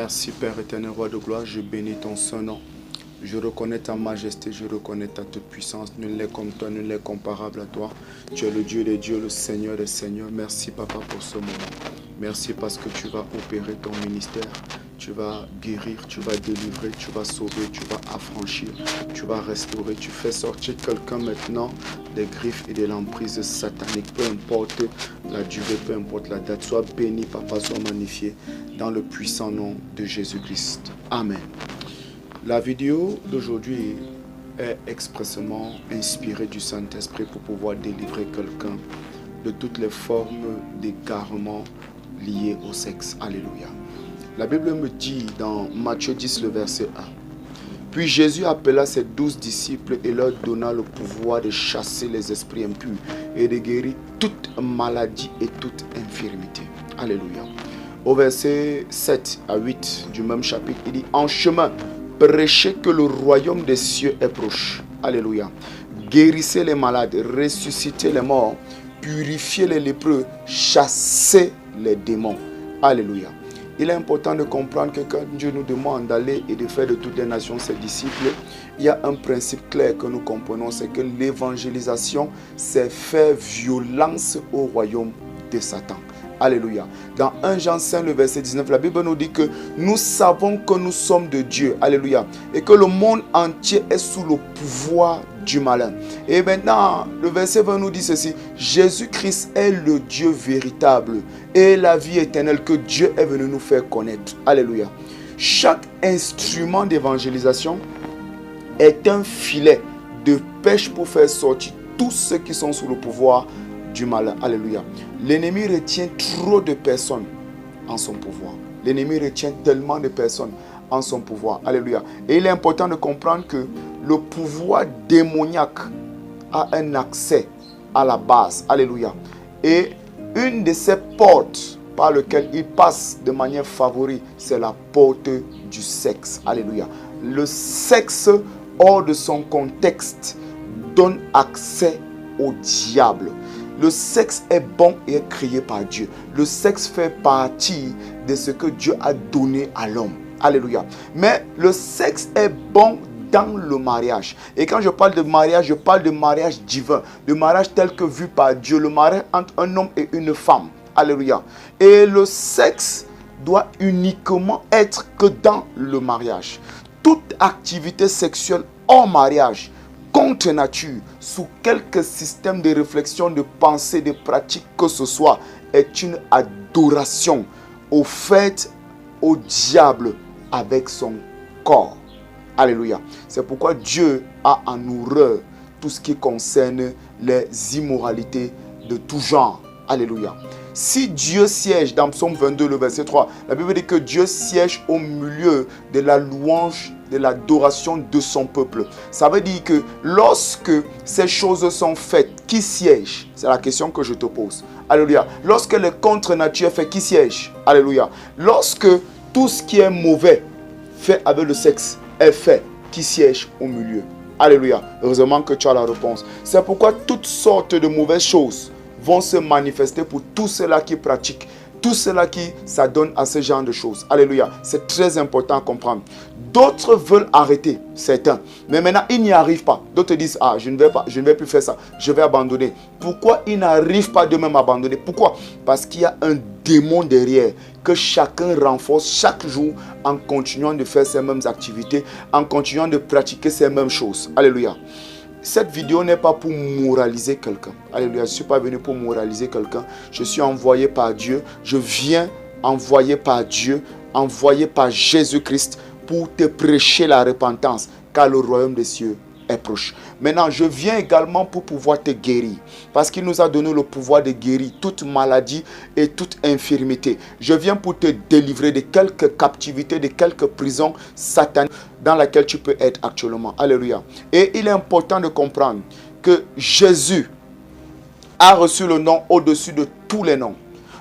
Merci Père éternel, roi de gloire, je bénis ton saint nom. Je reconnais ta majesté, je reconnais ta toute puissance. Nul n'est comme toi, nul n'est comparable à toi. Tu es le Dieu des dieux, le Seigneur des seigneurs. Merci Papa pour ce moment. Merci parce que tu vas opérer ton ministère. Tu vas guérir, tu vas délivrer, tu vas sauver, tu vas affranchir, tu vas restaurer. Tu fais sortir quelqu'un maintenant des griffes et de l'emprise satanique. Peu importe la durée, peu importe la date. Sois béni Papa, sois magnifié dans le puissant nom de Jésus-Christ. Amen. La vidéo d'aujourd'hui est expressément inspirée du Saint-Esprit pour pouvoir délivrer quelqu'un de toutes les formes d'égarement liées au sexe. Alléluia. La Bible me dit dans Matthieu 10, le verset 1. Puis Jésus appela ses 12 disciples et leur donna le pouvoir de chasser les esprits impurs et de guérir toute maladie et toute infirmité. Alléluia. Au verset 7 à 8 du même chapitre, il dit: en chemin, prêchez que le royaume des cieux est proche. Alléluia. Guérissez les malades, ressuscitez les morts, purifiez les lépreux, chassez les démons. Alléluia. Il est important de comprendre que quand Dieu nous demande d'aller et de faire de toutes les nations ses disciples, il y a un principe clair que nous comprenons, c'est que l'évangélisation, c'est faire violence au royaume de Satan. Alléluia. Dans 1 Jean 5, le verset 19, la Bible nous dit que nous savons que nous sommes de Dieu. Alléluia. Et que le monde entier est sous le pouvoir du malin. Et maintenant, le verset 20 nous dit ceci: Jésus-Christ est le Dieu véritable et la vie éternelle que Dieu est venu nous faire connaître. Alléluia. Chaque instrument d'évangélisation est un filet de pêche pour faire sortir tous ceux qui sont sous le pouvoir du malin. Alléluia. L'ennemi retient trop de personnes en son pouvoir. L'ennemi retient tellement de personnes en son pouvoir. Alléluia. Et il est important de comprendre que le pouvoir démoniaque a un accès à la base. Alléluia. Et une de ces portes par lesquelles il passe de manière favorite, c'est la porte du sexe. Alléluia. Le sexe hors de son contexte donne accès au diable. Le sexe est bon et est créé par Dieu. Le sexe fait partie de ce que Dieu a donné à l'homme. Alléluia. Mais le sexe est bon dans le mariage. Et quand je parle de mariage, je parle de mariage divin. Le mariage tel que vu par Dieu. Le mariage entre un homme et une femme. Alléluia. Et le sexe doit uniquement être que dans le mariage. Toute activité sexuelle hors mariage, contre nature, sous quelque système de réflexion, de pensée, de pratique que ce soit, est une adoration offerte au diable avec son corps. Alléluia. C'est pourquoi Dieu a en horreur tout ce qui concerne les immoralités de tout genre. Alléluia. Si Dieu siège dans Psaume 22, le verset 3, la Bible dit que Dieu siège au milieu de la louange, de l'adoration de son peuple. Ça veut dire que lorsque ces choses sont faites, qui siège? C'est la question que je te pose. Alléluia. Lorsque le contre-nature est fait, qui siège? Alléluia. Lorsque tout ce qui est mauvais fait avec le sexe est fait, qui siège au milieu? Alléluia. Heureusement que tu as la réponse. C'est pourquoi toutes sortes de mauvaises choses vont se manifester pour tous ceux-là qui pratiquent, tous ceux-là qui s'adonnent à ce genre de choses. Alléluia. C'est très important à comprendre. D'autres veulent arrêter, certains. Mais maintenant, ils n'y arrivent pas. D'autres disent: ah, je ne vais plus faire ça. Je vais abandonner. Pourquoi ils n'arrivent pas d'eux-mêmes à abandonner? Pourquoi? Parce qu'il y a un démon derrière que chacun renforce chaque jour en continuant de faire ces mêmes activités, en continuant de pratiquer ces mêmes choses. Alléluia. Cette vidéo n'est pas pour moraliser quelqu'un. Alléluia. Je ne suis pas venu pour moraliser quelqu'un. Je suis envoyé par Dieu. Je viens envoyé par Dieu, envoyé par Jésus-Christ pour te prêcher la repentance, car le royaume des cieux est proche. Maintenant, je viens également pour pouvoir te guérir, parce qu'il nous a donné le pouvoir de guérir toute maladie et toute infirmité. Je viens pour te délivrer de quelques captivités, de quelques prisons sataniques dans lesquelles tu peux être actuellement. Alléluia. Et il est important de comprendre que Jésus a reçu le nom au-dessus de tous les noms.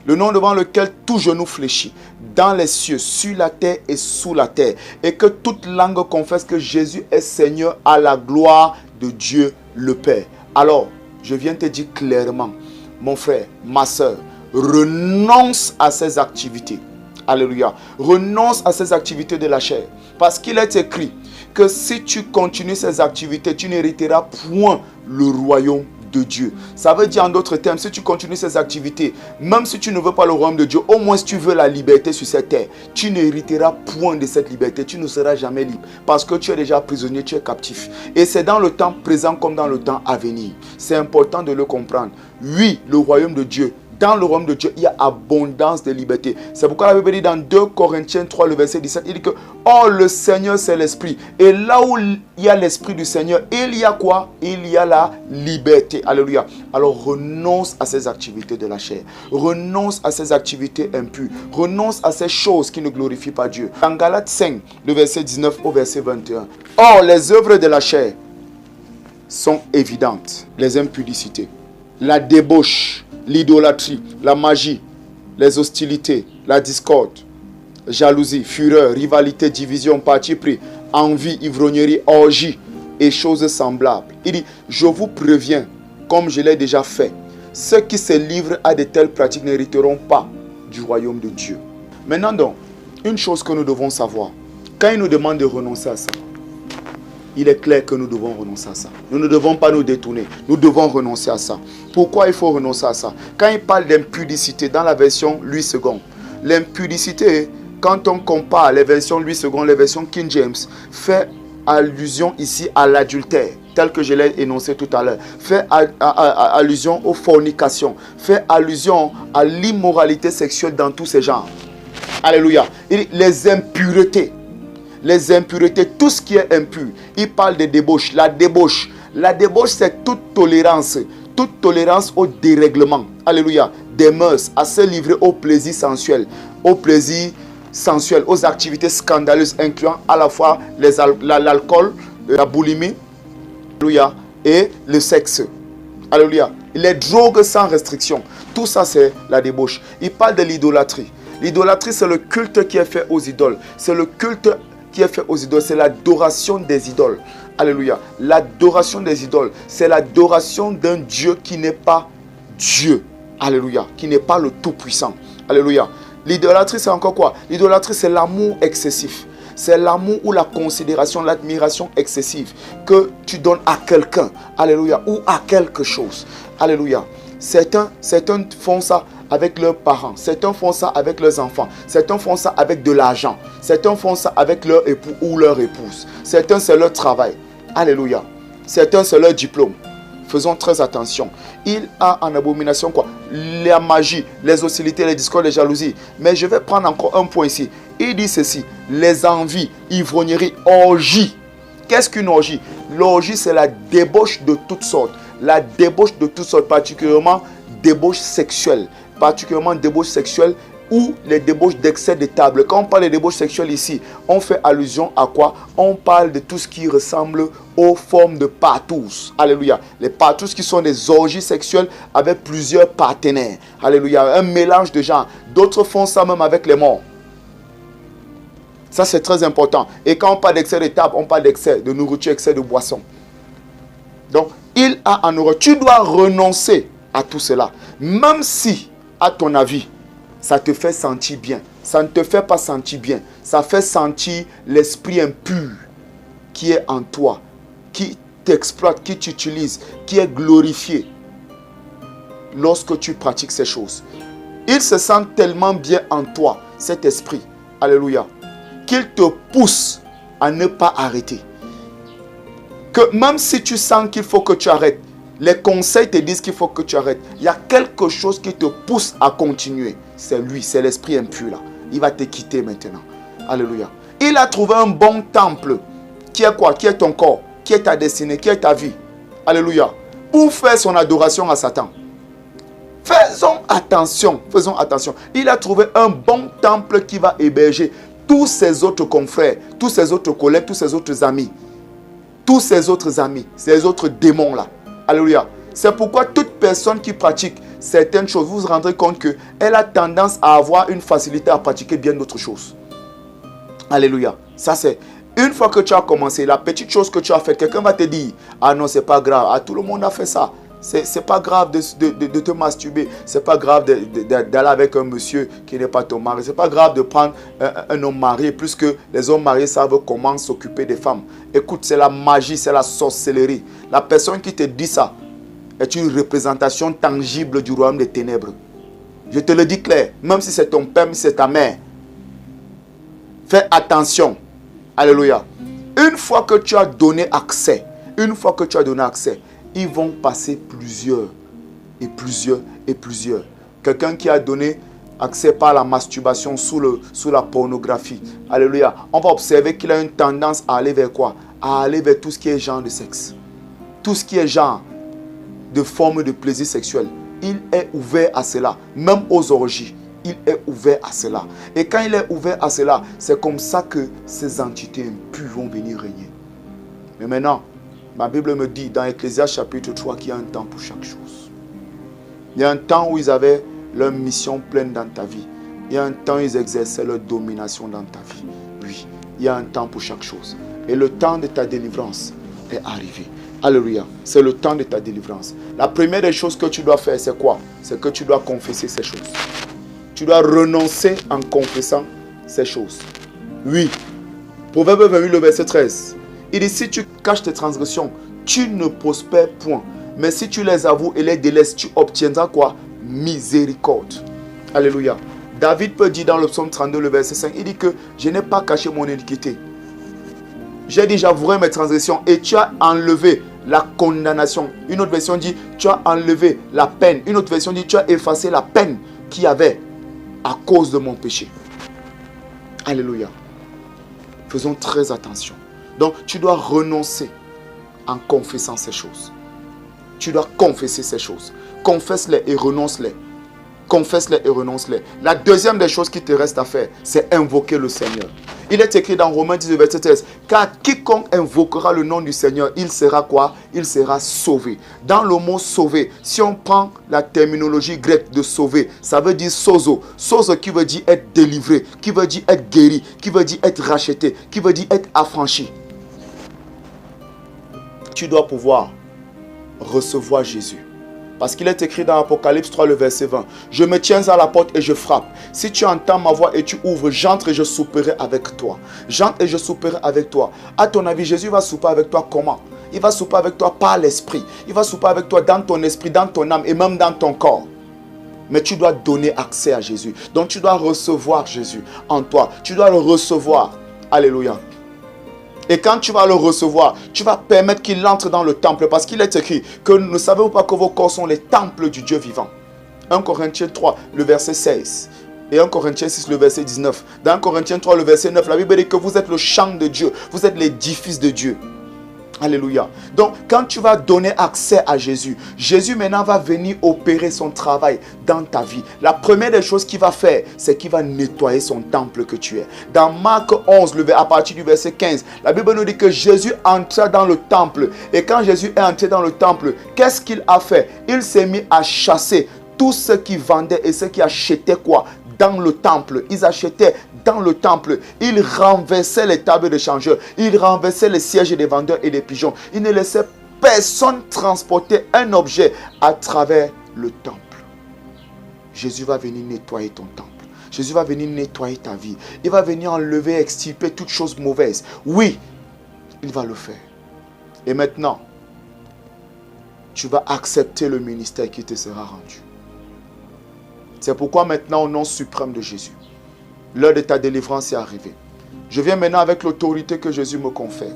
Le nom devant lequel tout genou fléchit, dans les cieux, sur la terre et sous la terre. Et que toute langue confesse que Jésus est Seigneur à la gloire de Dieu le Père. Alors, je viens te dire clairement, mon frère, ma soeur, renonce à ces activités. Alléluia. Renonce à ces activités de la chair. Parce qu'il est écrit que si tu continues ces activités, tu n'hériteras point le royaume de Dieu. Ça veut dire en d'autres termes, si tu continues ces activités, même si tu ne veux pas le royaume de Dieu, au moins si tu veux la liberté sur cette terre, tu n'hériteras point de cette liberté. Tu ne seras jamais libre parce que tu es déjà prisonnier, tu es captif. Et c'est dans le temps présent comme dans le temps à venir. C'est important de le comprendre. Oui, le royaume de Dieu. Dans le royaume de Dieu, il y a abondance de liberté. C'est pourquoi la Bible dit dans 2 Corinthiens 3, le verset 17, il dit que « Oh, le Seigneur, c'est l'Esprit. » Et là où il y a l'Esprit du Seigneur, il y a quoi? Il y a la liberté. Alléluia. Alors renonce à ces activités de la chair. Renonce à ces activités impures. Renonce à ces choses qui ne glorifient pas Dieu. Dans Galates 5, le verset 19 au verset 21. « Or, les œuvres de la chair sont évidentes. Les impudicités, la débauche, l'idolâtrie, la magie, les hostilités, la discorde, jalousie, fureur, rivalité, division, parti pris, envie, ivrognerie, orgie et choses semblables. » Il dit, je vous préviens, comme je l'ai déjà fait, ceux qui se livrent à de telles pratiques n'hériteront pas du royaume de Dieu. Maintenant donc, une chose que nous devons savoir, quand il nous demande de renoncer à ça, il est clair que nous devons renoncer à ça. Nous ne devons pas nous détourner. Nous devons renoncer à ça. Pourquoi il faut renoncer à ça? Quand il parle d'impudicité dans la version Louis II, l'impudicité, quand on compare les versions Louis II, les versions King James, fait allusion ici à l'adultère, tel que je l'ai énoncé tout à l'heure. Fait allusion aux fornications. Fait allusion à l'immoralité sexuelle dans tous ces genres. Alléluia. Les impuretés. Les impuretés, tout ce qui est impur. Il parle de débauche. La débauche, c'est toute tolérance au dérèglement. Alléluia. Des mœurs, à se livrer au plaisir sensuel, aux activités scandaleuses, incluant à la fois l'alcool, la boulimie, alléluia, et le sexe. Alléluia. Les drogues sans restriction. Tout ça, c'est la débauche. Il parle de l'idolâtrie. L'idolâtrie, c'est le culte qui est fait aux idoles. C'est le culte qui est fait aux idoles, c'est l'adoration des idoles. Alléluia. L'adoration des idoles, c'est l'adoration d'un Dieu qui n'est pas Dieu. Alléluia. Qui n'est pas le Tout-Puissant. Alléluia. L'idolâtrie, c'est encore quoi? L'idolâtrie, c'est l'amour excessif. C'est l'amour ou la considération, l'admiration excessive que tu donnes à quelqu'un. Alléluia. Ou à quelque chose. Alléluia. Certains font ça avec leurs parents. Certains font ça avec leurs enfants. Certains font ça avec de l'argent. Certains font ça avec leur époux ou leur épouse. Certains, c'est leur travail. Alléluia. Certains, c'est leur diplôme. Faisons très attention. Il a en abomination quoi? La magie, les hostilités, les discordes, les jalousies. Mais je vais prendre encore un point ici. Il dit ceci. Les envies, ivrogneries, orgies. Qu'est-ce qu'une orgie? L'orgie, c'est la débauche de toutes sortes. La débauche de toutes sortes, particulièrement débauche sexuelle. Particulièrement débauche sexuelle ou les débauches d'excès de table. Quand on parle de débauche sexuelle ici, on fait allusion à quoi? On parle de tout ce qui ressemble aux formes de partous. Alléluia. Les partous qui sont des orgies sexuelles avec plusieurs partenaires. Alléluia. Un mélange de genres. D'autres font ça même avec les morts. Ça, c'est très important. Et quand on parle d'excès de table, on parle d'excès de nourriture, excès de boisson. Donc, il a en horreur. Tu dois renoncer à tout cela. Même si, à ton avis, ça te fait sentir bien. Ça ne te fait pas sentir bien. Ça fait sentir l'esprit impur qui est en toi, qui t'exploite, qui t'utilise, qui est glorifié lorsque tu pratiques ces choses. Il se sent tellement bien en toi, cet esprit. Alléluia. Qu'il te pousse à ne pas arrêter. Que même si tu sens qu'il faut que tu arrêtes, les conseils te disent qu'il faut que tu arrêtes. Il y a quelque chose qui te pousse à continuer. C'est lui, c'est l'esprit impur là. Il va te quitter maintenant. Alléluia. Il a trouvé un bon temple. Qui est quoi? Qui est ton corps? Qui est ta destinée? Qui est ta vie? Alléluia. Pour faire son adoration à Satan. Faisons attention. Faisons attention. Il a trouvé un bon temple qui va héberger tous ses autres confrères, tous ses autres collègues, tous ses autres amis. Tous ses autres amis, ces autres démons là. Alléluia. C'est pourquoi toute personne qui pratique certaines choses, vous vous rendrez compte qu'elle a tendance à avoir une facilité à pratiquer bien d'autres choses. Alléluia. Ça c'est, une fois que tu as commencé, la petite chose que tu as fait, quelqu'un va te dire, ah non, c'est pas grave, ah, tout le monde a fait ça. C'est pas grave de te masturber. C'est pas grave d'aller avec un monsieur qui n'est pas ton mari. C'est pas grave de prendre un homme marié, puisque les hommes mariés savent comment s'occuper des femmes. Écoute, c'est la magie, c'est la sorcellerie. La personne qui te dit ça est une représentation tangible du royaume des ténèbres. Je te le dis clair, même si c'est ton père, même si c'est ta mère. Fais attention. Alléluia. Une fois que tu as donné accès, ils vont passer plusieurs. Quelqu'un qui a donné accès par la masturbation sous la pornographie. Alléluia. On va observer qu'il a une tendance à aller vers quoi? À aller vers tout ce qui est genre de sexe. Tout ce qui est genre de forme de plaisir sexuel. Il est ouvert à cela. Même aux orgies. Il est ouvert à cela. Et quand il est ouvert à cela, c'est comme ça que ces entités impures vont venir régner. Mais maintenant, ma Bible me dit dans Ecclésiaste chapitre 3 qu'il y a un temps pour chaque chose. Il y a un temps où ils avaient leur mission pleine dans ta vie. Il y a un temps où ils exerçaient leur domination dans ta vie. Oui, il y a un temps pour chaque chose. Et le temps de ta délivrance est arrivé. Alléluia. C'est le temps de ta délivrance. La première des choses que tu dois faire, c'est quoi? C'est que tu dois confesser ces choses. Tu dois renoncer en confessant ces choses. Oui. Proverbe 28, le verset 13. Il dit, si tu caches tes transgressions, tu ne prospères point. Mais si tu les avoues et les délaisses, tu obtiendras quoi? Miséricorde. Alléluia. David peut dire dans le psaume 32, le verset 5, il dit que je n'ai pas caché mon iniquité. J'ai dit, j'avouerai mes transgressions et tu as enlevé la condamnation. Une autre version dit, tu as enlevé la peine. Une autre version dit, tu as effacé la peine qu'il y avait à cause de mon péché. Alléluia. Faisons très attention. Donc, tu dois renoncer en confessant ces choses. Tu dois confesser ces choses. Confesse-les et renonce-les. Confesse-les et renonce-les. La deuxième des choses qui te reste à faire, c'est invoquer le Seigneur. Il est écrit dans Romains 10, verset 13, car quiconque invoquera le nom du Seigneur, il sera quoi? Il sera sauvé. Dans le mot sauver, si on prend la terminologie grecque de sauver, ça veut dire sozo. Sozo qui veut dire être délivré, qui veut dire être guéri, qui veut dire être racheté, qui veut dire être affranchi. Tu dois pouvoir recevoir Jésus. Parce qu'il est écrit dans Apocalypse 3, le verset 20. Je me tiens à la porte et je frappe. Si tu entends ma voix et tu ouvres, j'entre et je souperai avec toi. J'entre et je souperai avec toi. À ton avis, Jésus va souper avec toi comment? Il va souper avec toi par l'esprit. Il va souper avec toi dans ton esprit, dans ton âme et même dans ton corps. Mais tu dois donner accès à Jésus. Donc tu dois recevoir Jésus en toi. Tu dois le recevoir. Alléluia. Et quand tu vas le recevoir, tu vas permettre qu'il entre dans le temple. Parce qu'il est écrit que ne savez-vous pas que vos corps sont les temples du Dieu vivant. 1 Corinthiens 3, le verset 16. Et 1 Corinthiens 6, le verset 19. Dans 1 Corinthiens 3, le verset 9, la Bible dit que vous êtes le champ de Dieu. Vous êtes l'édifice de Dieu. Alléluia. Donc, quand tu vas donner accès à Jésus, Jésus maintenant va venir opérer son travail dans ta vie. La première des choses qu'il va faire, c'est qu'il va nettoyer son temple que tu es. Dans Marc 11, à partir du verset 15, la Bible nous dit que Jésus entra dans le temple. Et quand Jésus est entré dans le temple, qu'est-ce qu'il a fait? Il s'est mis à chasser tous ceux qui vendaient et ceux qui achetaient quoi? Dans le temple. Ils achetaient dans le temple. Ils renversaient les tables de changeurs. Ils renversaient les sièges des vendeurs et des pigeons. Ils ne laissaient personne transporter un objet à travers le temple. Jésus va venir nettoyer ton temple. Jésus va venir nettoyer ta vie. Il va venir enlever, extirper toutes choses mauvaises. Oui, il va le faire. Et maintenant, tu vas accepter le ministère qui te sera rendu. C'est pourquoi maintenant, au nom suprême de Jésus, l'heure de ta délivrance est arrivée. Je viens maintenant avec l'autorité que Jésus me confère.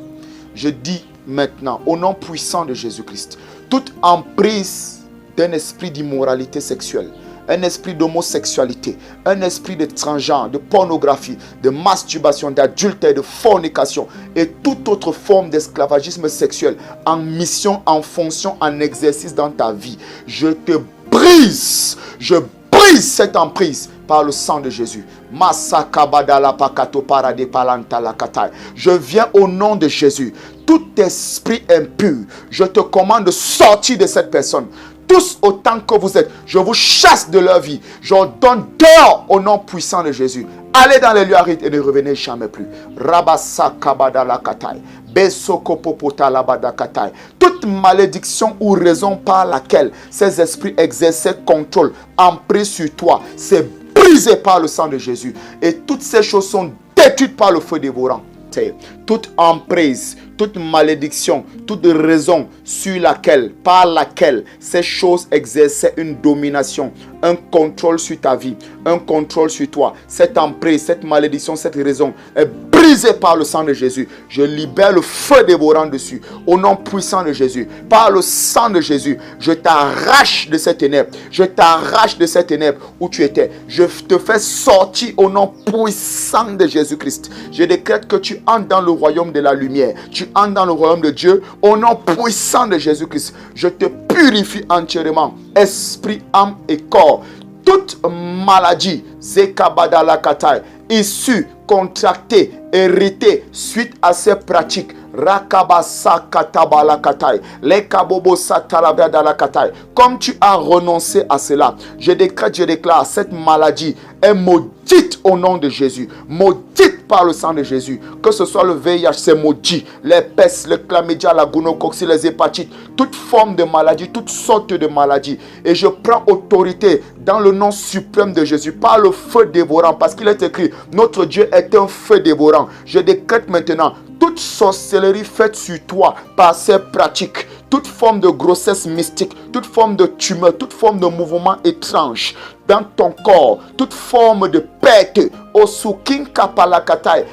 Je dis maintenant, au nom puissant de Jésus-Christ, toute emprise d'un esprit d'immoralité sexuelle, un esprit d'homosexualité, un esprit de transgenre, de pornographie, de masturbation, d'adultère, de fornication et toute autre forme d'esclavagisme sexuel en mission, en fonction, en exercice dans ta vie. Je te brise, je brise cette emprise par le sang de Jésus. Je viens au nom de Jésus. Tout esprit impur, je te commande de sortir de cette personne. Tous autant que vous êtes, je vous chasse de leur vie. J'ordonne dehors au nom puissant de Jésus. Allez dans les lieux arides et ne revenez jamais plus. Toute malédiction ou raison par laquelle ces esprits exerçaient contrôle, emprise sur toi, c'est brisé par le sang de Jésus. Et toutes ces choses sont détruites par le feu dévorant. Toute emprise, toute malédiction, toute raison par laquelle ces choses exerçaient une domination, un contrôle sur ta vie, un contrôle sur toi, cette emprise, cette malédiction, cette raison est brisée par le sang de Jésus. Je libère le feu dévorant dessus, au nom puissant de Jésus. Par le sang de Jésus, je t'arrache de cette ténèbre. Je t'arrache de cette ténèbre où tu étais. Je te fais sortir au nom puissant de Jésus-Christ. Je décrète que tu entres dans le royaume de la lumière. Tu entres dans le royaume de Dieu au nom puissant de Jésus-Christ. Je te purifie entièrement, esprit, âme et corps. Toute maladie, Zekabadalakatai, issue, contractée, héritée suite à ces pratiques, comme tu as renoncé à cela, je décrète, je déclare, cette maladie est maudite au nom de Jésus, maudite par le sang de Jésus. Que ce soit le VIH, c'est maudit, les pestes, le chlamydia, la gonocoxie, les hépatites, toute forme de maladie, toutes sortes de maladies. Et je prends autorité dans le nom suprême de Jésus, par le feu dévorant, parce qu'il est écrit, notre Dieu est un feu dévorant. Je décrète maintenant toute sorcellerie faite sur toi par ces pratiques, toute forme de grossesse mystique, toute forme de tumeur, toute forme de mouvement étrange dans ton corps, toute forme de perte, osukin kapalakatai,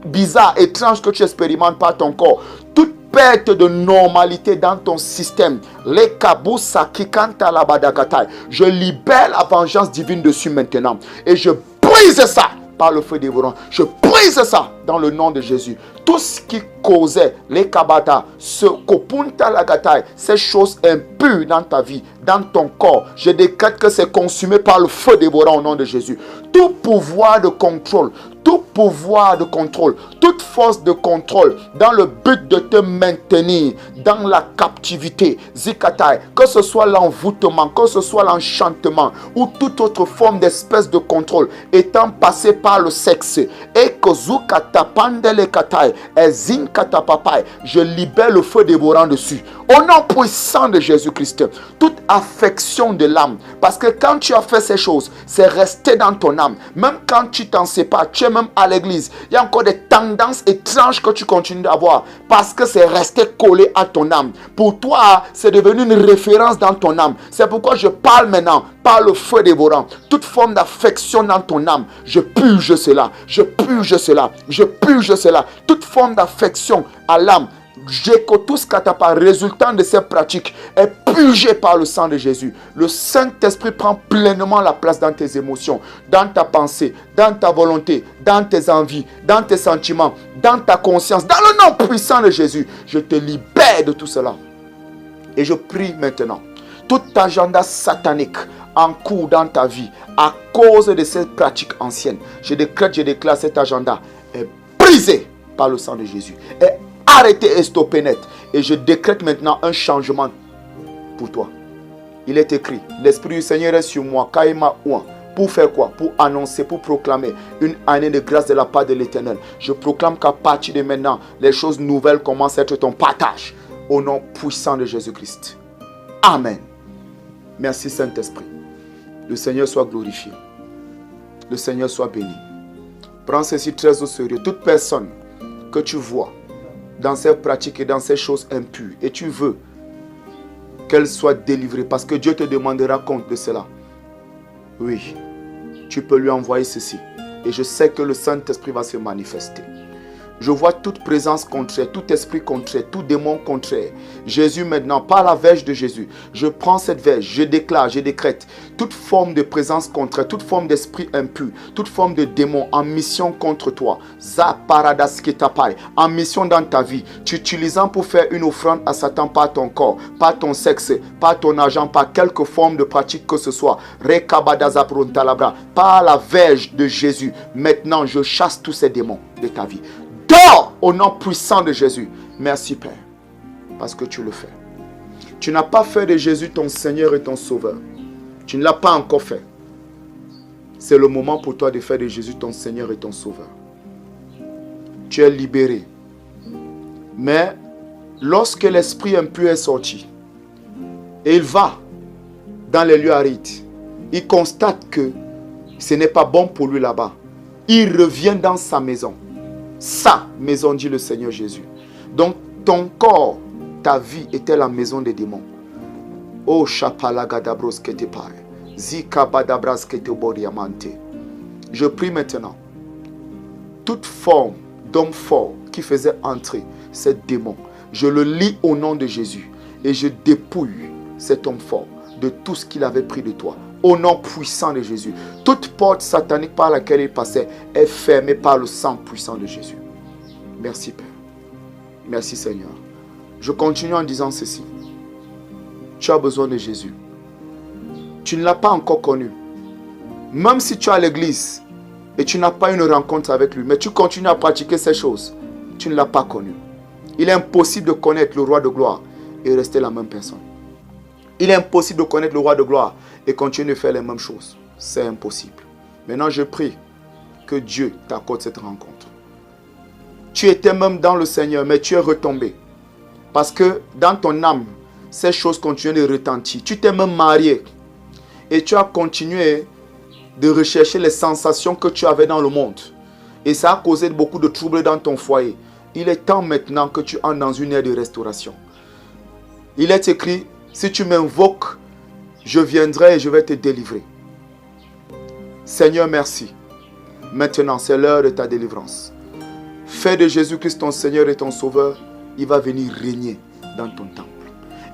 bizarre, étrange que tu expérimentes par ton corps, toute perte de normalité dans ton système, les kabusa kikanta labadakatai, je libère la vengeance divine dessus maintenant et je brise ça par le feu dévorant. Je brise ça dans le nom de Jésus. Tout ce qui causait les kabata, ce kopunta lagatai, ces choses impures dans ta vie, dans ton corps, je décrète que c'est consumé par le feu dévorant au nom de Jésus. Tout pouvoir de contrôle, toute force de contrôle dans le but de te maintenir dans la captivité, zikatai, que ce soit l'envoûtement, que ce soit l'enchantement ou toute autre forme d'espèce de contrôle étant passé par le sexe, et je libère le feu dévorant dessus au nom puissant de Jésus-Christ. Toute affection de l'âme, parce que quand tu as fait ces choses, c'est resté dans ton âme. Même quand tu t'en sépares, tu es même à l'église, il y a encore des tendances étranges que tu continues d'avoir parce que c'est resté collé à ton âme. Pour toi, c'est devenu une référence dans ton âme. C'est pourquoi je parle maintenant par le feu dévorant. Toute forme d'affection dans ton âme, je purge cela, je purge cela, je purge cela. Toute forme d'affection à l'âme, résultant de ces pratiques, est purgé par le sang de Jésus. Le Saint-Esprit prend pleinement la place dans tes émotions, dans ta pensée, dans ta volonté, dans tes envies, dans tes sentiments, dans ta conscience. Dans le nom puissant de Jésus, je te libère de tout cela. Et je prie maintenant, tout agenda satanique en cours dans ta vie, à cause de ces pratiques anciennes, je décrète, je déclare, cet agenda est brisé par le sang de Jésus. Et arrêtez et stoppez net. Et je décrète maintenant un changement pour toi. Il est écrit, l'Esprit du Seigneur est sur moi. Kaima ouan. Pour faire quoi? Pour annoncer, pour proclamer une année de grâce de la part de l'Éternel. Je proclame qu'à partir de maintenant, les choses nouvelles commencent à être ton partage. Au nom puissant de Jésus-Christ. Amen. Merci Saint-Esprit. Le Seigneur soit glorifié. Le Seigneur soit béni. Prends ceci très au sérieux. Toute personne que tu vois dans ces pratiques et dans ces choses impures, et tu veux qu'elle soit délivrée, parce que Dieu te demandera compte de cela. Oui, tu peux lui envoyer ceci. Et je sais que le Saint-Esprit va se manifester. Je vois toute présence contraire, tout esprit contraire, tout démon contraire. Jésus maintenant, par la verge de Jésus, je prends cette verge, je déclare, je décrète toute forme de présence contraire, toute forme d'esprit impur, toute forme de démon en mission contre toi. En mission dans ta vie, t'utilisant pour faire une offrande à Satan par ton corps, par ton sexe, par ton argent, par quelque forme de pratique que ce soit. Par la verge de Jésus, maintenant je chasse tous ces démons de ta vie. Dors au nom puissant de Jésus. Merci Père, parce que tu le fais. Tu n'as pas fait de Jésus ton Seigneur et ton Sauveur. Tu ne l'as pas encore fait. C'est le moment pour toi de faire de Jésus ton Seigneur et ton Sauveur. Tu es libéré. Mais lorsque l'esprit impur est sorti, et il va dans les lieux arides, il constate que ce n'est pas bon pour lui là-bas. Il revient dans sa maison. Sa maison, dit le Seigneur Jésus. Donc, ton corps, ta vie était la maison des démons. Oh, Chapalagadabros Ketepai. Zikabadabras Keteboriamante. Je prie maintenant. Toute forme d'homme fort qui faisait entrer ces démons, je le lis au nom de Jésus et je dépouille cet homme fort de tout ce qu'il avait pris de toi. Au nom puissant de Jésus. Toute porte satanique par laquelle il passait est fermée par le sang puissant de Jésus. Merci Père. Merci Seigneur. Je continue en disant ceci. Tu as besoin de Jésus. Tu ne l'as pas encore connu. Même si tu es à l'église et tu n'as pas une rencontre avec lui, mais tu continues à pratiquer ces choses, tu ne l'as pas connu. Il est impossible de connaître le roi de gloire et rester la même personne. Il est impossible de connaître le roi de gloire et continuer de faire les mêmes choses. C'est impossible. Maintenant, je prie que Dieu t'accorde cette rencontre. Tu étais même dans le Seigneur, mais tu es retombé. Parce que dans ton âme, ces choses continuent de retentir. Tu t'es même marié. Et tu as continué de rechercher les sensations que tu avais dans le monde. Et ça a causé beaucoup de troubles dans ton foyer. Il est temps maintenant que tu entres dans une ère de restauration. Il est écrit, si tu m'invoques, je viendrai et je vais te délivrer. Seigneur, merci. Maintenant, c'est l'heure de ta délivrance. Fais de Jésus-Christ ton Seigneur et ton Sauveur. Il va venir régner dans ton temple.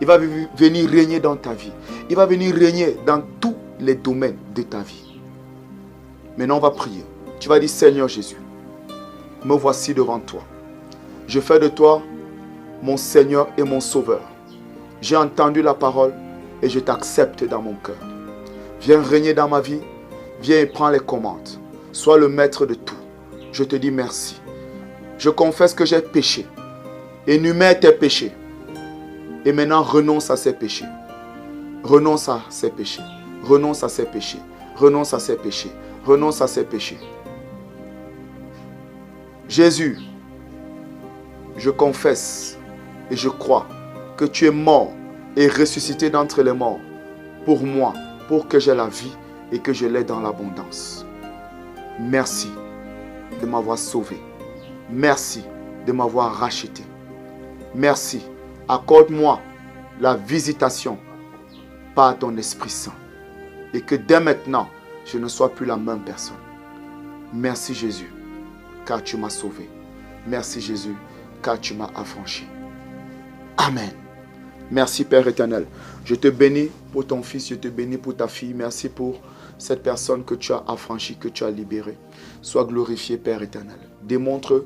Il va venir régner dans ta vie. Il va venir régner dans tous les domaines de ta vie. Maintenant, on va prier. Tu vas dire, Seigneur Jésus, me voici devant toi. Je fais de toi mon Seigneur et mon Sauveur. J'ai entendu la parole et je t'accepte dans mon cœur. Viens régner dans ma vie. Viens et prends les commandes. Sois le maître de tout. Je te dis merci. Je confesse que j'ai péché. Énumère tes péchés. Et maintenant, renonce à ces péchés. Renonce à ces péchés. Renonce à ces péchés. Renonce à ces péchés. Renonce à ces péchés. Jésus, je confesse et je crois que tu es mort et ressuscité d'entre les morts pour moi, pour que j'ai la vie et que je l'ai dans l'abondance. Merci de m'avoir sauvé. Merci de m'avoir racheté. Merci. Accorde-moi la visitation par ton Esprit Saint. Et que dès maintenant, je ne sois plus la même personne. Merci Jésus, car tu m'as sauvé. Merci Jésus, car tu m'as affranchi. Amen. Merci Père éternel. Je te bénis pour ton fils, je te bénis pour ta fille. Merci pour cette personne que tu as affranchie, que tu as libérée. Sois glorifié Père éternel. Démontre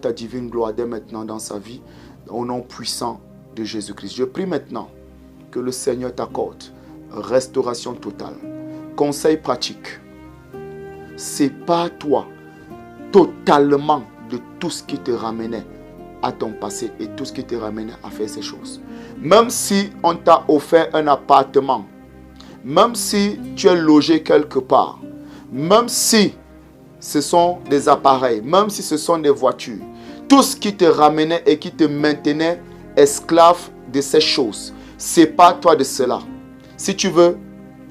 ta divine gloire dès maintenant dans sa vie, au nom puissant de Jésus-Christ. Je prie maintenant que le Seigneur t'accorde restauration totale. Conseil pratique. Sépare-toi totalement de tout ce qui te ramenait à ton passé et tout ce qui te ramenait à faire ces choses. Même si on t'a offert un appartement, même si tu es logé quelque part, même si ce sont des appareils, même si ce sont des voitures, tout ce qui te ramenait et qui te maintenait esclave de ces choses, sépare-toi de cela. Si tu veux,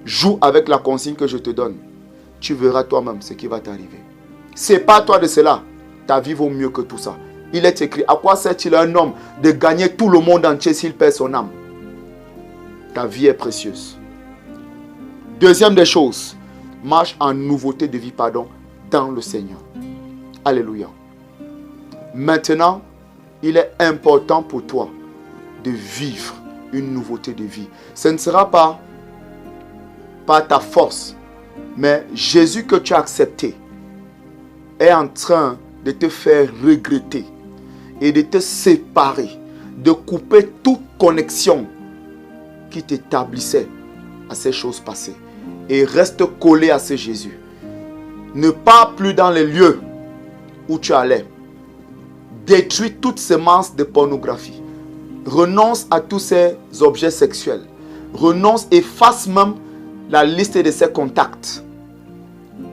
joue avec la consigne que je te donne. Tu verras toi-même ce qui va t'arriver. Sépare-toi de cela. Ta vie vaut mieux que tout ça. Il est écrit, à quoi sert-il un homme de gagner tout le monde entier s'il perd son âme? Ta vie est précieuse. Deuxième des choses, marche en nouveauté de vie, dans le Seigneur. Alléluia. Maintenant, il est important pour toi de vivre une nouveauté de vie. Ce ne sera pas par ta force, mais Jésus que tu as accepté est en train de te faire regretter et de te séparer, de couper toute connexion qui t'établissait à ces choses passées. Et reste collé à ce Jésus. Ne pars plus dans les lieux où tu allais. Détruis toute semence de pornographie. Renonce à tous ces objets sexuels. Renonce, efface même la liste de ces contacts.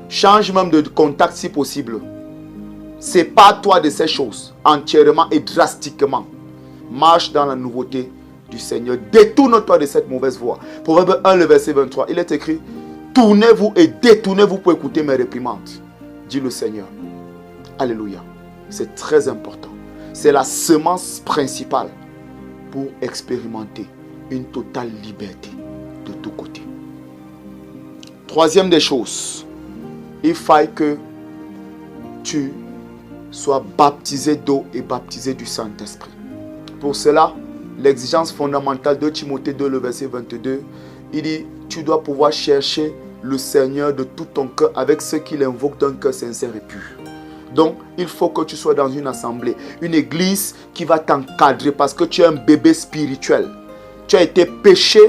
Change même de contact si possible. Sépare-toi de ces choses entièrement et drastiquement. Marche dans la nouveauté du Seigneur. Détourne-toi de cette mauvaise voie. Proverbe 1, le verset 23. Il est écrit, tournez-vous et détournez-vous pour écouter mes réprimandes, dit le Seigneur. Alléluia. C'est très important. C'est la semence principale pour expérimenter une totale liberté de tous côtés. Troisième des choses, il faille que tu sois baptisé d'eau et baptisé du Saint-Esprit. Pour cela, l'exigence fondamentale de Timothée 2, le verset 22, il dit, tu dois pouvoir chercher le Seigneur de tout ton cœur avec ceux qui l'invoquent d'un cœur sincère et pur. Donc, il faut que tu sois dans une assemblée, une église qui va t'encadrer parce que tu es un bébé spirituel. Tu as été péché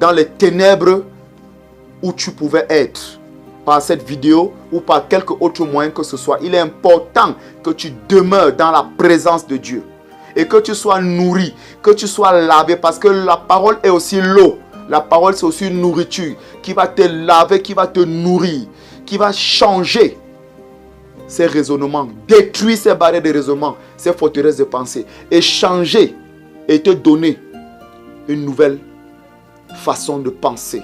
dans les ténèbres où tu pouvais être. Par cette vidéo ou par quelque autre moyen que ce soit. Il est important que tu demeures dans la présence de Dieu. Et que tu sois nourri, que tu sois lavé. Parce que la parole est aussi l'eau. La parole c'est aussi une nourriture qui va te laver, qui va te nourrir, qui va changer ces raisonnements, détruire ces barrières de raisonnement, ces forteresses de pensée, et changer et te donner une nouvelle façon de penser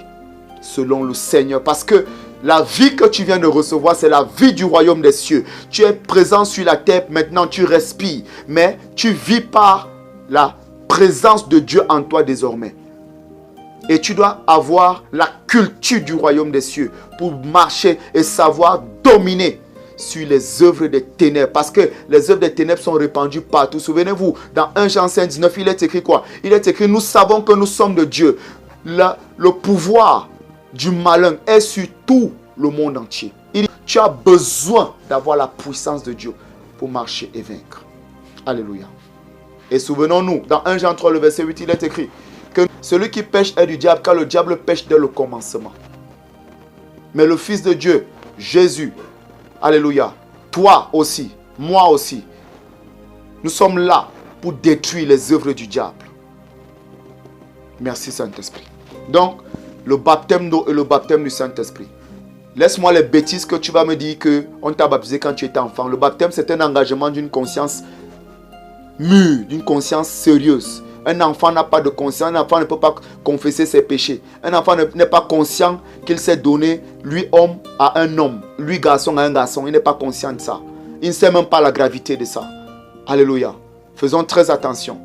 selon le Seigneur. Parce que la vie que tu viens de recevoir, c'est la vie du royaume des cieux. Tu es présent sur la terre, maintenant tu respires, mais tu vis par la présence de Dieu en toi désormais. Et tu dois avoir la culture du royaume des cieux pour marcher et savoir dominer sur les œuvres des ténèbres. Parce que les œuvres des ténèbres sont répandues partout. Souvenez-vous, dans 1 Jean 5, 19, il est écrit quoi? Il est écrit, nous savons que nous sommes de Dieu. Le pouvoir du malin est sur tout le monde entier. Il dit, tu as besoin d'avoir la puissance de Dieu pour marcher et vaincre. Alléluia. Et souvenons-nous, dans 1 Jean 3, le verset 8, il est écrit que celui qui pêche est du diable, car le diable pêche dès le commencement. Mais le Fils de Dieu, Jésus, alléluia, toi aussi, moi aussi, nous sommes là pour détruire les œuvres du diable. Merci Saint-Esprit. Donc, le baptême d'eau et le baptême du Saint-Esprit. Laisse-moi les bêtises que tu vas me dire qu'on t'a baptisé quand tu étais enfant. Le baptême, c'est un engagement d'une conscience mûre, d'une conscience sérieuse. Un enfant n'a pas de conscience, un enfant ne peut pas confesser ses péchés. Un enfant n'est pas conscient qu'il s'est donné, lui homme à un homme, lui garçon à un garçon. Il n'est pas conscient de ça. Il ne sait même pas la gravité de ça. Alléluia. Faisons très attention.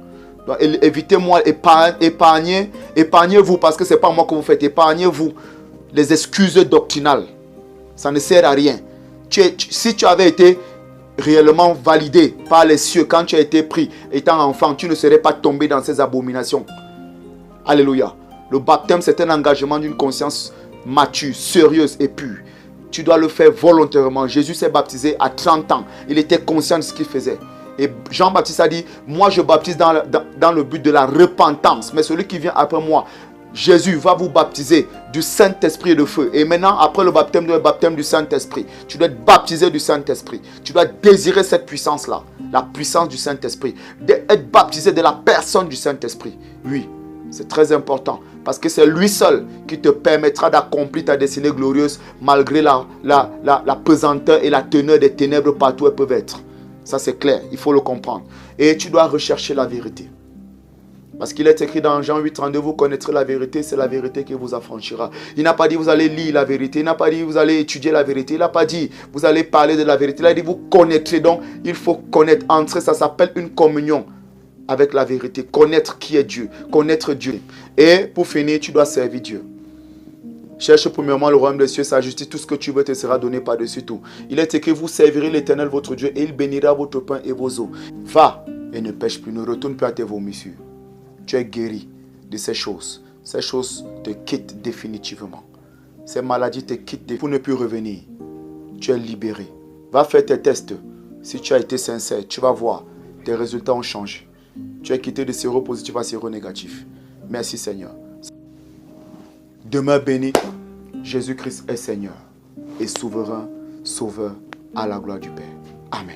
Évitez-moi, épargnez-vous, parce que ce n'est pas moi que vous faites. Épargnez-vous les excuses doctrinales. Ça ne sert à rien. Si tu avais été réellement validé par les cieux quand tu as été pris étant enfant, tu ne serais pas tombé dans ces abominations. Alléluia. Le baptême, c'est un engagement d'une conscience mature, sérieuse et pure. Tu dois le faire volontairement. Jésus s'est baptisé à 30 ans. Il était conscient de ce qu'il faisait. Et Jean-Baptiste a dit, moi je baptise dans le but de la repentance. Mais celui qui vient après moi, Jésus va vous baptiser du Saint-Esprit et de feu. Et maintenant, après le baptême du Saint-Esprit, tu dois être baptisé du Saint-Esprit. Tu dois désirer cette puissance-là, la puissance du Saint-Esprit. Être baptisé de la personne du Saint-Esprit. Oui, c'est très important. Parce que c'est lui seul qui te permettra d'accomplir ta destinée glorieuse malgré la pesanteur et la teneur des ténèbres partout où elles peuvent être. Ça c'est clair, il faut le comprendre. Et tu dois rechercher la vérité. Parce qu'il est écrit dans Jean 8, 32, vous connaîtrez la vérité, c'est la vérité qui vous affranchira. Il n'a pas dit vous allez lire la vérité, il n'a pas dit vous allez étudier la vérité, il n'a pas dit vous allez parler de la vérité, il a dit vous connaîtrez. Donc il faut connaître, entrer, ça s'appelle une communion avec la vérité. Connaître qui est Dieu, connaître Dieu. Et pour finir, tu dois servir Dieu. Cherche premièrement le royaume des cieux, sa justice, tout ce que tu veux te sera donné par-dessus tout. Il est écrit, vous servirez l'Éternel votre Dieu et il bénira votre pain et vos eaux. Va et ne pêche plus, ne retourne plus à tes vomissures. Tu es guéri de ces choses. Ces choses te quittent définitivement. Ces maladies te quittent pour ne plus revenir. Tu es libéré. Va faire tes tests. Si tu as été sincère, tu vas voir, tes résultats ont changé. Tu es quitté de séropositif à séronégatif. Merci Seigneur. Demeure béni, Jésus-Christ est Seigneur et souverain, sauveur à la gloire du Père. Amen.